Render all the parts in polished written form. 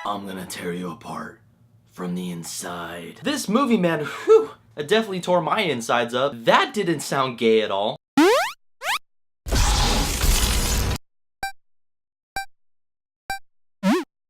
I'm gonna tear you apart from the inside. This movie, man, whew, it definitely tore my insides up. That didn't sound gay at all.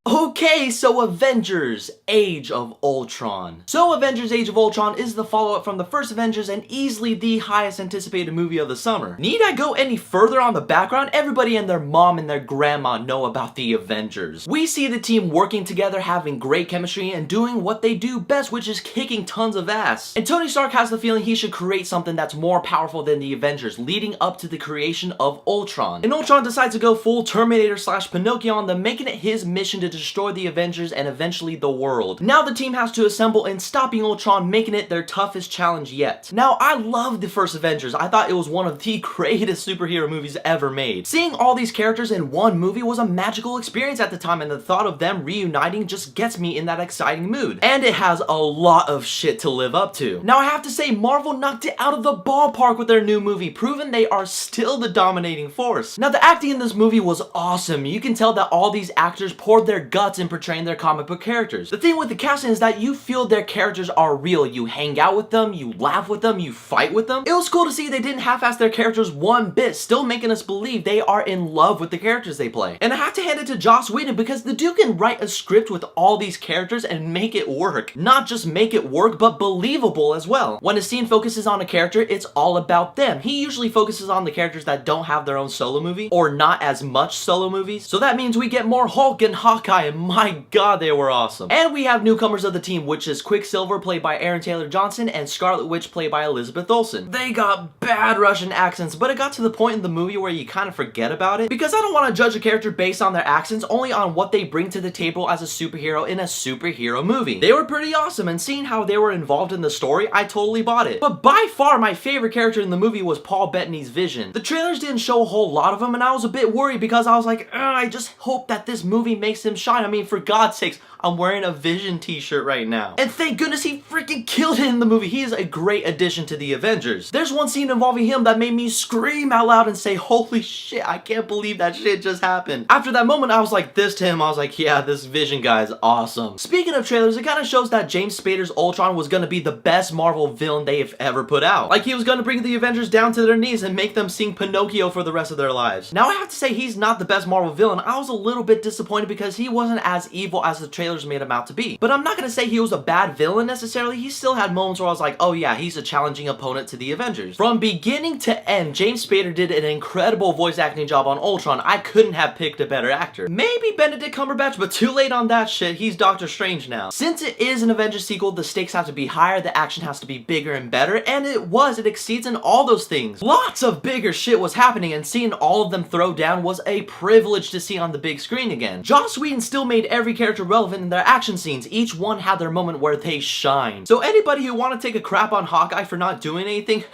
Okay, so Avengers Age of Ultron. So Avengers Age of Ultron is the follow-up from the first Avengers and easily the highest anticipated movie of the summer. Need I go any further on the background? Everybody and their mom and their grandma know about the Avengers. We see the team working together, having great chemistry, and doing what they do best, which is kicking tons of ass. And Tony Stark has the feeling he should create something that's more powerful than the Avengers, leading up to the creation of Ultron. And Ultron decides to go full Terminator / Pinocchio on them, making it his mission to destroy the Avengers and eventually the world. Now the team has to assemble in stopping Ultron, making it their toughest challenge yet. Now I love the first Avengers. I thought it was one of the greatest superhero movies ever made. Seeing all these characters in one movie was a magical experience at the time, and the thought of them reuniting just gets me in that exciting mood. And it has a lot of shit to live up to. Now I have to say, Marvel knocked it out of the ballpark with their new movie, proving they are still the dominating force. Now the acting in this movie was awesome. You can tell that all these actors poured their guts in portraying their comic book characters. The thing with the casting is that you feel their characters are real. You hang out with them, you laugh with them, you fight with them. It was cool to see they didn't half-ass their characters one bit, still making us believe they are in love with the characters they play. And I have to hand it to Joss Whedon because the dude can write a script with all these characters and make it work. Not just make it work, but believable as well. When a scene focuses on a character, it's all about them. He usually focuses on the characters that don't have their own solo movie, or not as much solo movies. So that means we get more Hulk and Hawkeye, and my god, they were awesome. And we have newcomers of the team, which is Quicksilver, played by Aaron Taylor Johnson, and Scarlet Witch, played by Elizabeth Olsen. They got bad Russian accents, but it got to the point in the movie where you kind of forget about it, because I don't want to judge a character based on their accents, only on what they bring to the table as a superhero in a superhero movie. They were pretty awesome, and seeing how they were involved in the story, I totally bought it. But by far, my favorite character in the movie was Paul Bettany's Vision. The trailers didn't show a whole lot of him, and I was a bit worried because I was like, I just hope that this movie makes him shine. I mean, for God's sakes, I'm wearing a Vision t-shirt right now. And thank goodness he freaking killed it in the movie. He is a great addition to the Avengers. There's one scene involving him that made me scream out loud and say, holy shit, I can't believe that shit just happened. After that moment, I was like this to him. I was like, yeah, this Vision guy is awesome. Speaking of trailers, it kind of shows that James Spader's Ultron was going to be the best Marvel villain they have ever put out. Like, he was going to bring the Avengers down to their knees and make them sing Pinocchio for the rest of their lives. Now, I have to say, he's not the best Marvel villain. I was a little bit disappointed because he wasn't as evil as the trailers made him out to be. But I'm not gonna say he was a bad villain necessarily. He still had moments where I was like, oh yeah, he's a challenging opponent to the Avengers. From beginning to end, James Spader did an incredible voice acting job on Ultron. I couldn't have picked a better actor. Maybe Benedict Cumberbatch, but too late on that shit. He's Doctor Strange now. Since it is an Avengers sequel, the stakes have to be higher, the action has to be bigger and better, and it exceeds in all those things. Lots of bigger shit was happening, and seeing all of them throw down was a privilege to see on the big screen again. Joss Whedon still made every character relevant in their action scenes. Each one had their moment where they shine. So anybody who want to take a crap on Hawkeye for not doing anything,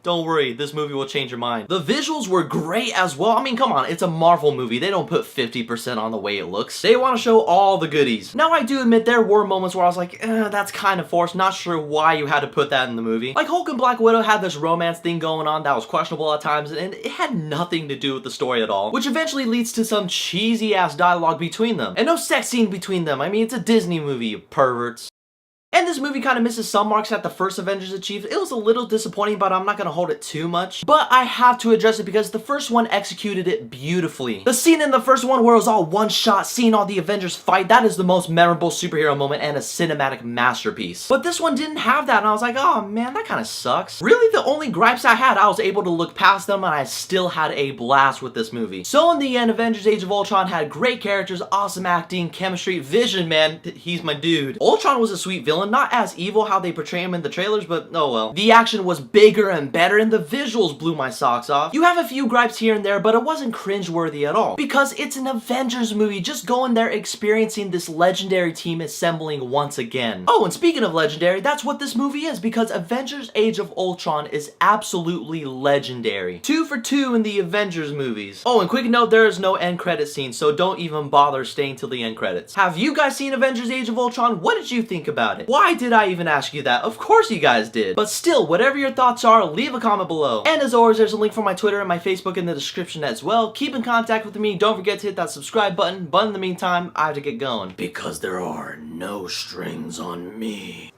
don't worry, this movie will change your mind. The visuals were great as well. I mean, come on, it's a Marvel movie. They don't put 50% on the way it looks. They want to show all the goodies. Now, I do admit there were moments where I was like, that's kind of forced. Not sure why you had to put that in the movie. Like, Hulk and Black Widow had this romance thing going on that was questionable at times, and it had nothing to do with the story at all, which eventually leads to some cheesy-ass dialogue between them. And no sex scene between them. I mean, it's a Disney movie, you perverts. And this movie kind of misses some marks that the first Avengers achieved. It was a little disappointing, but I'm not going to hold it too much. But I have to address it because the first one executed it beautifully. The scene in the first one where it was all one shot, seeing all the Avengers fight, that is the most memorable superhero moment and a cinematic masterpiece. But this one didn't have that, and I was like, oh man, that kind of sucks. Really, the only gripes I had, I was able to look past them, and I still had a blast with this movie. So in the end, Avengers Age of Ultron had great characters, awesome acting, chemistry, Vision, man, he's my dude. Ultron was a sweet villain. Not as evil how they portray him in the trailers, but oh well. The action was bigger and better, and the visuals blew my socks off. You have a few gripes here and there, but it wasn't cringeworthy at all, because it's an Avengers movie. Just going there experiencing this legendary team assembling once again. Oh, and speaking of legendary, that's what this movie is, because Avengers Age of Ultron is absolutely legendary. 2 for 2 in the Avengers movies. Oh, and quick note, there is no end credit scene, so don't even bother staying till the end credits. Have you guys seen Avengers Age of Ultron? What did you think about it? Why did I even ask you that? Of course you guys did. But still, whatever your thoughts are, leave a comment below. And as always, there's a link for my Twitter and my Facebook in the description as well. Keep in contact with me. Don't forget to hit that subscribe button. But in the meantime, I have to get going because there are no strings on me.